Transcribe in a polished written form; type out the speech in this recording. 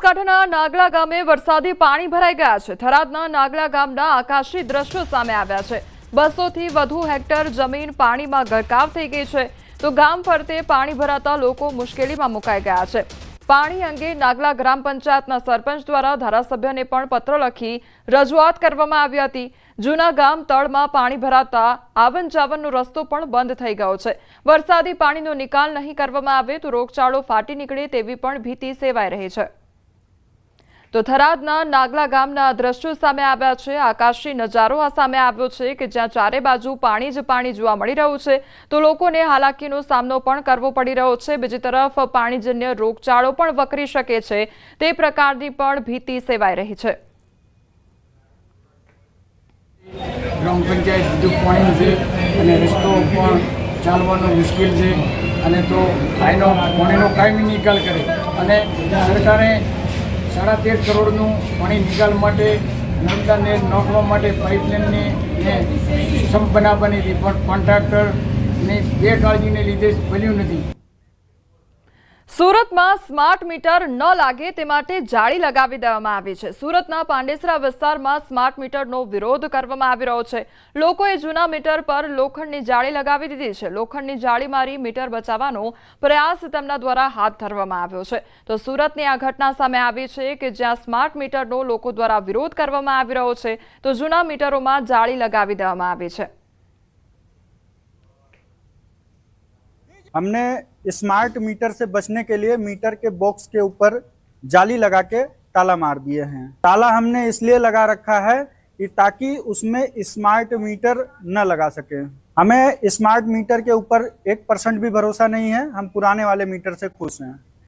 બનાસકાંઠાના નાગલા ગામે વરસાદી પાણી ભરાઈ ગયા છે। થરાદના નાગલા ગામના આકાશી દ્રશ્યો સામે આવ્યા છે। 200 થી વધુ હેક્ટર જમીન પાણીમાં ગરકાવ થઈ ગઈ છે, તો ગામ ફરતે પાણી ભરાતા લોકો મુશ્કેલીમાં મુકાઈ ગયા છે। પાણી અંગે નાગલા ગ્રામ પંચાયતના સરપંચ દ્વારા ધારાસભ્યને પણ પત્ર લખી રજૂઆત કરવામાં આવી હતી। જૂના ગામ તળમાં પાણી ભરાતા આવન જાવનનો રસ્તો પણ બંધ થઈ ગયો છે। વરસાદી પાણીનો નિકાલ નહીં કરવામાં આવે તો રોગચાળો ફાટી નીકળે તેવી પણ ભીતિ સેવાઈ રહી છે। તો થરાદના નાગલા ગામના દ્રશ્યો સામે આવ્યા છે। આકાશી નજારો આ સામે આવ્યો છે કે જ્યાં ચારે બાજુ પાણી જ પાણી જોવા મળી રહ્યું છે, તો લોકોને હાલાકીનો સામનો પણ કરવો પડી રહ્યો છે। બીજી તરફ પાણીજન્ય રોગચાળો પણ વકરી શકે છે તે પ્રકારની પણ ભીતિ સેવાઈ રહી છે। ગ્રામ પંચાયત બધું પાણી છે અને રસ્તો પણ ચાલવાનો મુશ્કેલ છે, અને તો આનો પાણીનો કાયમી નિકાલ કરે અને સરકારે 13.5 કરોડનું પાણી નિકાલ માટે નર્મદાને નાખવા માટે પાઇપલાઇનને સંપ બનાવવાની હતી, પણ કોન્ટ્રાક્ટરની બેકાળજીને લીધે બન્યું નથી। સુરતમાં સ્માર્ટ મીટર ન લાગે તે માટે જાળી લગાવી દેવામાં આવી છે। સુરતના પાંડેસરા વિસ્તારમાં સ્માર્ટ મીટરનો વિરોધ કરવામાં આવી રહ્યો છે। લોકોએ જૂના મીટર પર લોખંડની જાળી લગાવી દીધી છે। લોખંડની જાળી મારી મીટર બચાવવાનો પ્રયાસ તેમના દ્વારા હાથ ધરવામાં આવ્યો છે। તો સુરતની આ ઘટના સામે આવી છે કે જ્યાં સ્માર્ટ મીટરનો લોકો દ્વારા વિરોધ કરવામાં આવી રહ્યો છે, તો જૂના મીટરોમાં જાળી લગાવી દેવામાં આવી છે। हमने स्मार्ट मीटर से बचने के लिए मीटर के बॉक्स के ऊपर जाली लगा के ताला मार दिए हैं। ताला हमने इसलिए लगा रखा है कि ताकि उसमें स्मार्ट मीटर न लगा सके। हमें स्मार्ट मीटर के ऊपर 1% भी भरोसा नहीं है। हम पुराने वाले मीटर से खुश हैं।